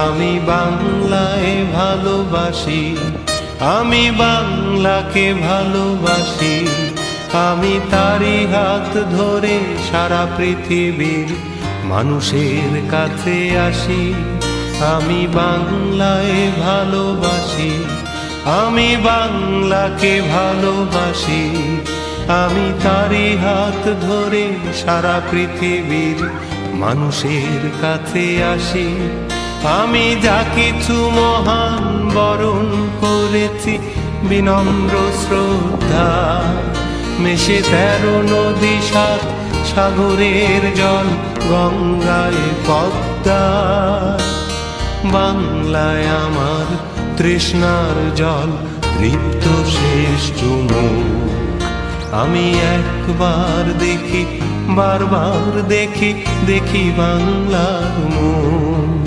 আমি বাংলায় ভালোবাসি, আমি বাংলাকে ভালোবাসি। আমি তারি হাত ধরে সারা পৃথিবীর মানুষের কাছে আসি। আমি বাংলায় ভালোবাসি, আমি বাংলাকে ভালোবাসি। আমি তারি হাত ধরে সারা পৃথিবীর মানুষের কাছে আসি। আমি যা কিছু মহান বরণ করেছি বিনম্র শ্রদ্ধা, মেশে 13 নদী 7 সাগরের জল গঙ্গায় পদ্মা। বাংলায় আমার তৃষ্ণার জল তৃপ্ত শেষ চুমুক। আমি একবার দেখি, বারবার দেখি, দেখি বাংলার মুখ।